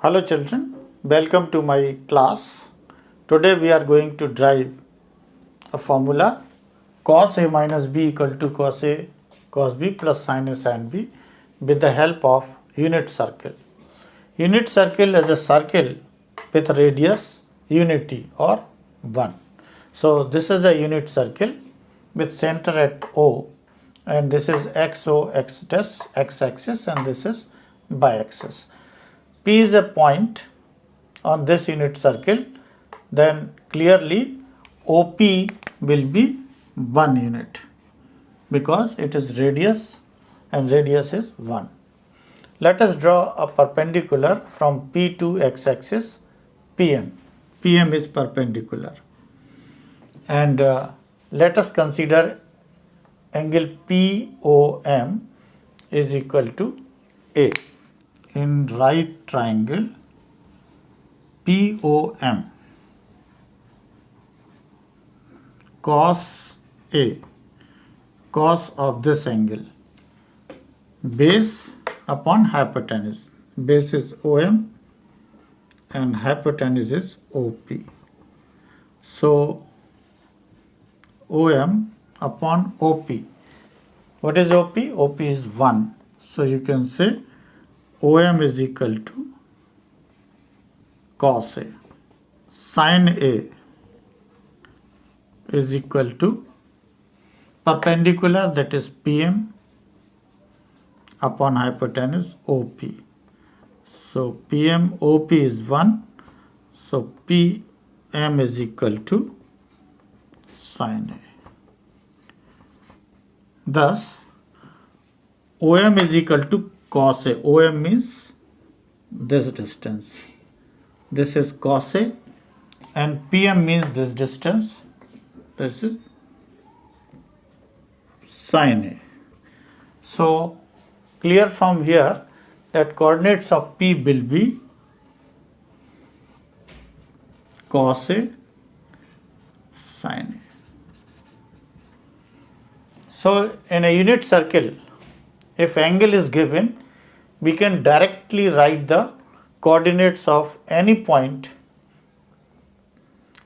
Hello children, welcome to my class. Today we are going to derive a formula cos A minus B equal to cos A cos B plus sin A sin B with the help of unit circle. Unit circle is a circle with radius unity or 1. So this is a unit circle with center at O, and this is XO x dash x axis and this is y axis. P is a point on this unit circle, then clearly OP will be 1 unit because it is radius and radius is 1. Let us draw a perpendicular from P to x-axis PM. PM is perpendicular. And let us consider angle POM is equal to A. In right triangle POM, cos A, cos of this angle, base upon hypotenuse. Base is OM and hypotenuse is OP. So OM upon OP. What is OP? OP is 1. So you can say OM is equal to cos A. Sin A is equal to perpendicular, that is PM upon hypotenuse OP. So PM OP is 1. So PM is equal to sin A. Thus OM is equal to cos A. OM means this distance. This is cos A and PM means this distance. This is sin A. So clear from here that coordinates of P will be cos A sin A. So in a unit circle, if angle is given, we can directly write the coordinates of any point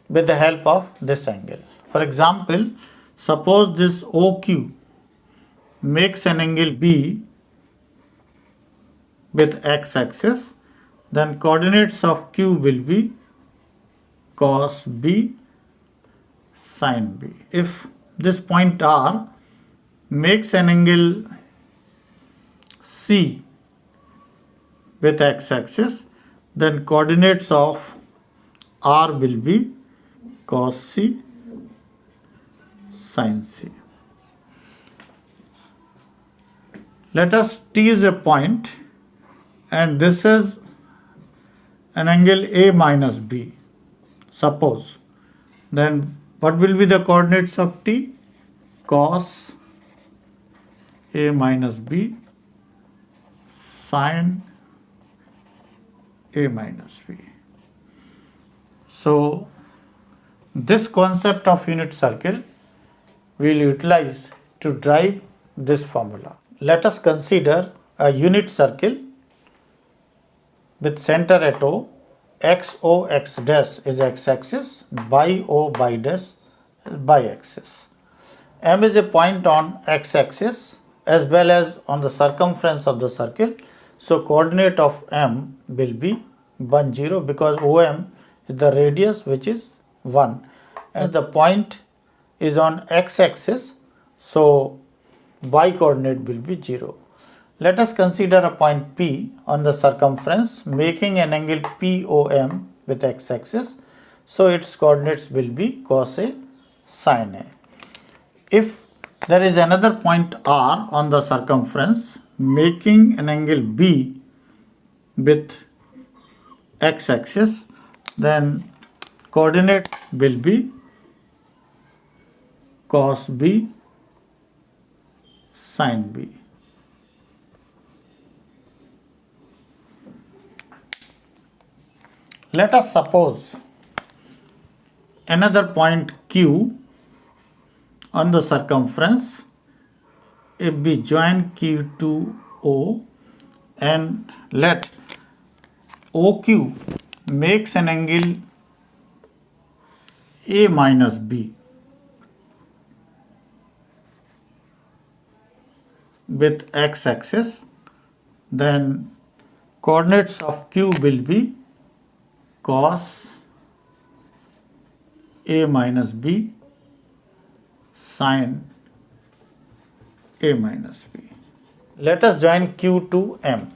with the help of this angle. For example, suppose this OQ makes an angle B with x-axis, then coordinates of Q will be cos B sin B. If this point R makes an angle C with x-axis, then coordinates of R will be cos C sin C. Let us T is a point and this is an angle A minus B. Suppose, then what will be the coordinates of T? Cos A minus B sin A minus B. So this concept of unit circle we will utilize to derive this formula. Let us consider a unit circle with center at O. XO x dash is x-axis, YO y dash is y-axis. M is a point on x-axis as well as on the circumference of the circle. So coordinate of M will be 1, 0 because OM is the radius which is 1 and the point is on x-axis, so y coordinate will be 0. Let us consider a point P on the circumference making an angle POM with x-axis, so its coordinates will be cos A sin A. If there is another point R on the circumference making an angle B with x-axis, then coordinate will be cos B sin B. Let us suppose another point Q on the circumference. If we join Q to O and let OQ makes an angle A minus B with x-axis, then coordinates of Q will be cos A minus B sin A minus B. Let us join Q to M.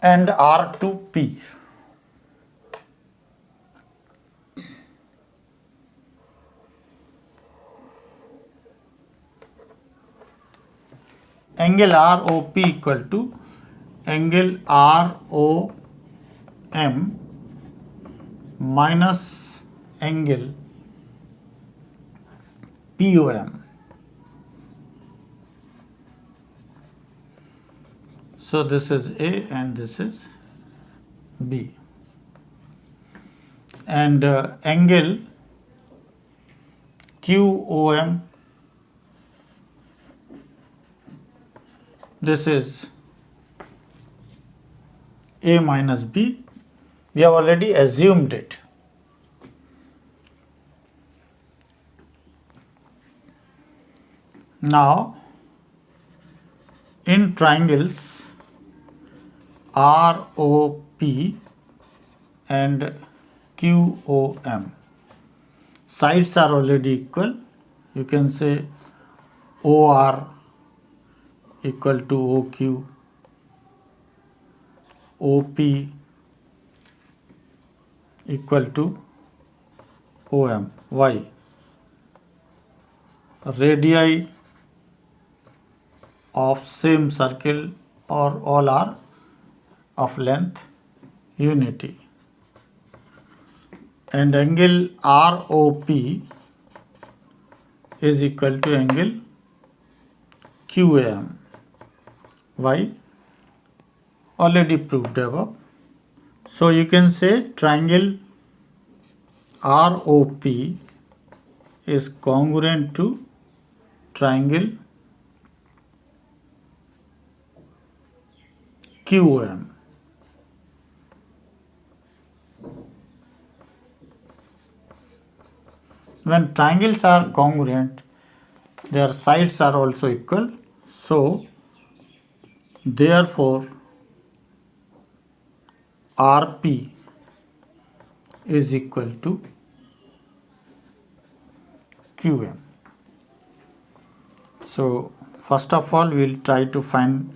And R to P. Angle ROP equal to angle ROM minus angle POM. So this is A and this is B. And angle QOM, this is A minus B. We have already assumed it. Now, in triangles ROP and QOM, sides are already equal. You can say OR equal to OQ, OP equal to OM. Why? Radii of same circle or all are of length unity. And angle ROP is equal to angle QAM. Why? Already proved above. So you can say triangle ROP is congruent to triangle QM. When triangles are congruent, their sides are also equal. So, therefore, RP is equal to QM. So, first of all, we will try to find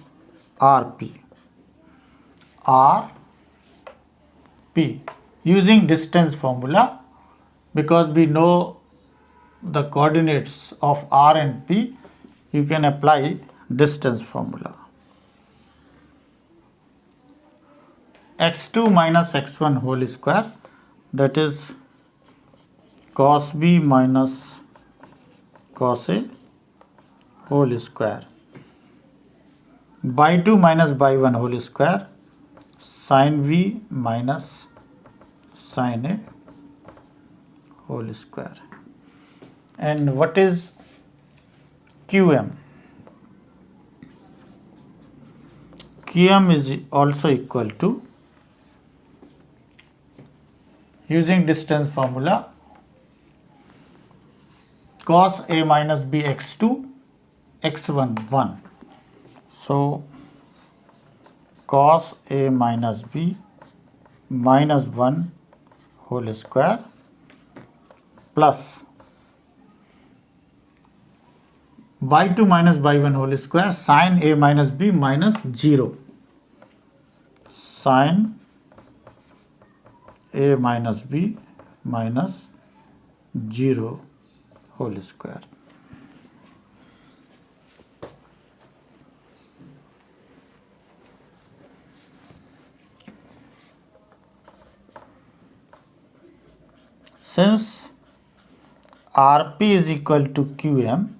RP. RP using distance formula, because we know the coordinates of R and P, you can apply distance formula. x2 minus x1 whole square, that is cos B minus cos A whole square, by 2 minus by 1 whole square, sin V minus sin A whole square. And what is QM? QM is also equal to, using distance formula, cos A minus B x2 x1 1. So cos A minus B minus 1 whole square plus by 2 minus by 1 whole square, sin A minus B minus 0, sin A minus B minus 0 whole square. Since RP is equal to QM,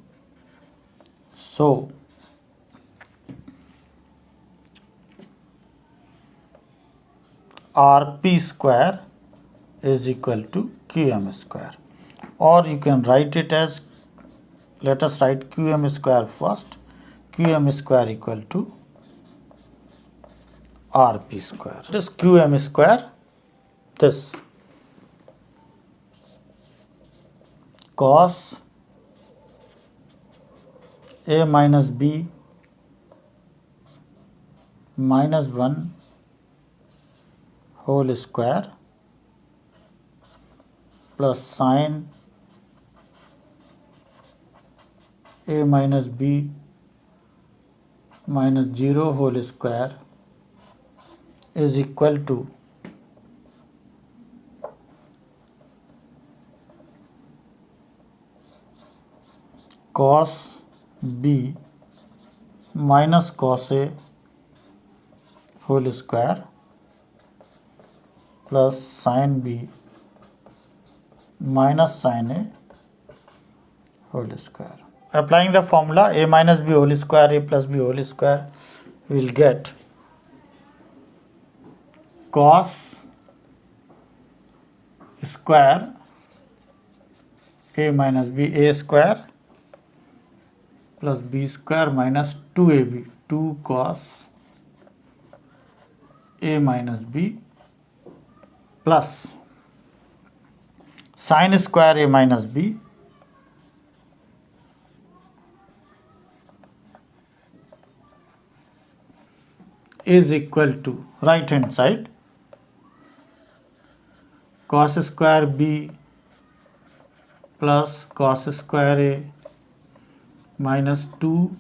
so RP square is equal to QM square, or you can write it as, let us write QM square first. QM square equal to RP square. What is QM square? This cos A minus B minus 1 whole square plus sin A minus B minus 0 whole square is equal to cos B minus cos A whole square plus sin B minus sin A whole square. Applying the formula A minus B whole square, A plus B whole square, we will get cos square A minus B, A square plus B square minus 2AB, 2 cos A minus B plus sin square A minus B is equal to, right hand side, cos square B plus cos square A minus 2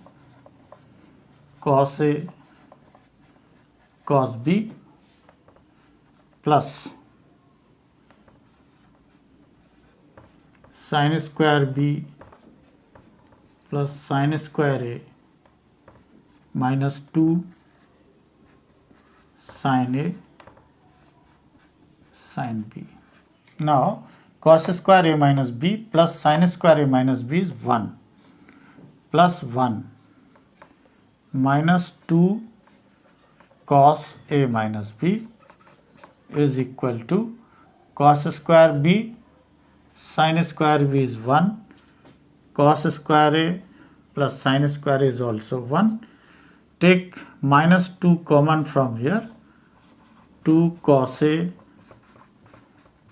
cos A cos B plus sin square B plus sin square A minus 2 sin A sin B. Now cos square A minus B plus sin square A minus B is 1 plus 1 minus 2 cos A minus B is equal to cos square B sin square B is 1, cos square A plus sin square is also 1. Take minus 2 common from here, 2 cos A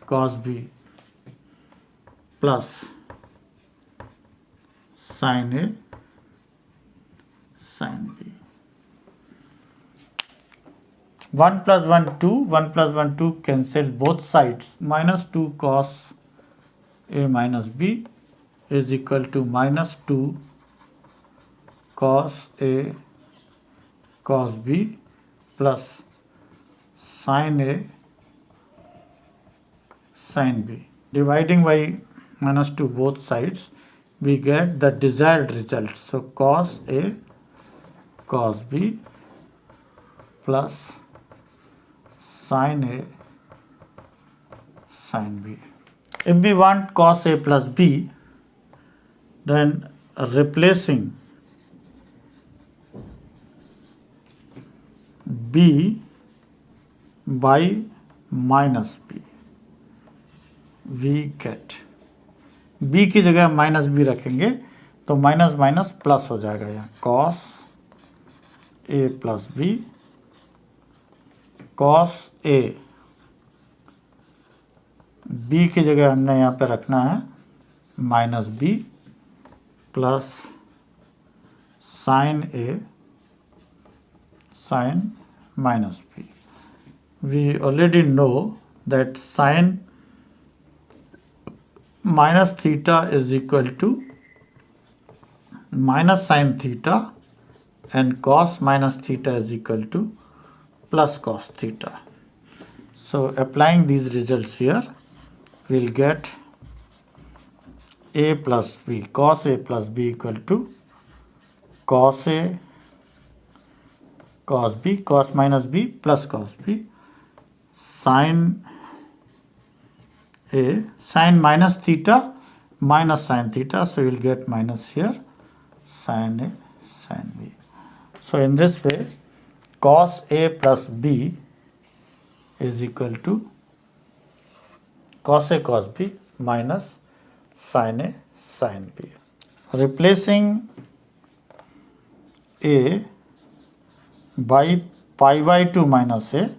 cos B plus sin A sin B. 1 plus 1 2, 1 plus 1 2, cancel both sides, minus 2 cos A minus B is equal to minus 2 cos A cos B plus sin A sin B. Dividing by minus 2 both sides, we get the desired result. So cos A cos B plus sin A sin B. If we want cos A plus B, then replacing B by minus B, we get, B की जगह minus B रखेंगे तो minus minus plus हो जाएगा, यहाँ cos A plus B, cos A, B की जगह हमने यहाँ पे रखना है minus B plus sin A sin minus B. We already know that sin minus theta is equal to minus sin theta, and cos minus theta is equal to plus cos theta. So applying these results here, we will get A plus B, cos A plus B equal to cos A cos B, cos minus B plus cos B, sin A, sin minus theta minus sin theta, so you will get minus here, sin A sin B. So in this way, cos A plus B is equal to cos A cos B minus sin A sin B. Replacing A by pi by 2 minus A,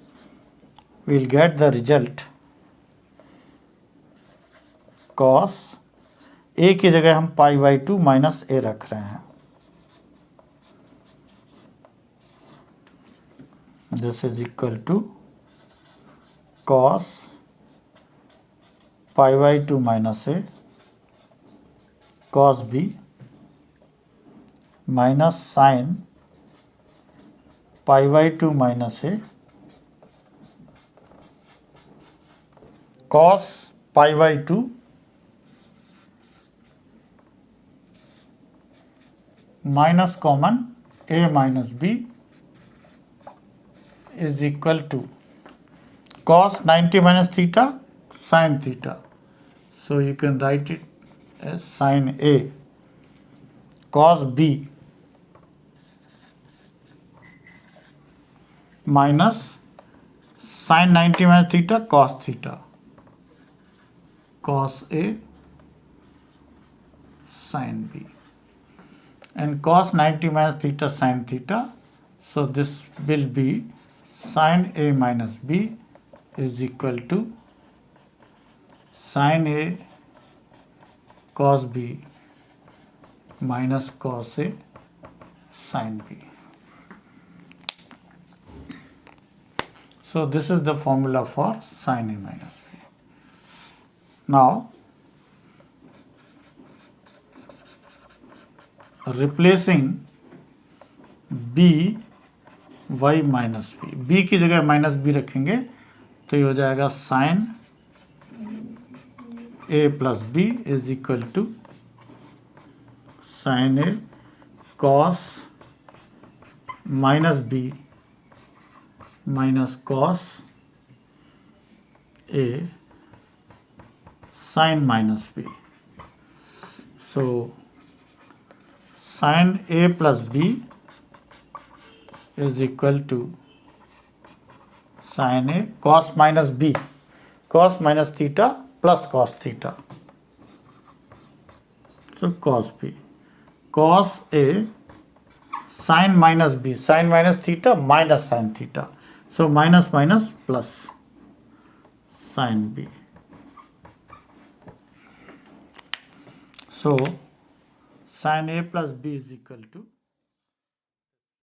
we will get the result cos A की जगह हम pi by 2 minus A रख रहे हैं. This is equal to cos pi by 2 minus A cos B minus sin pi by 2 minus A cos pi by 2 minus common A minus B is equal to cos 90 minus theta sin theta. So you can write it as sin A cos B minus sin 90 minus theta cos theta, cos A sin B, and cos 90 minus theta sin theta. So this will be sin A minus B is equal to sin A cos B minus cos A sin B. So this is the formula for sin A minus B. Now replacing B y minus B, B की जगह minus B रखेंगे तो ये हो जाएगा sine A plus B is equal to sine A cos minus B minus cos A sine minus B. So sine A plus B is equal to sin A cos minus B, cos minus theta plus cos theta. So cos B, cos A sin minus B, sin minus theta minus sin theta. So minus minus plus sin B. So sin A plus B is equal to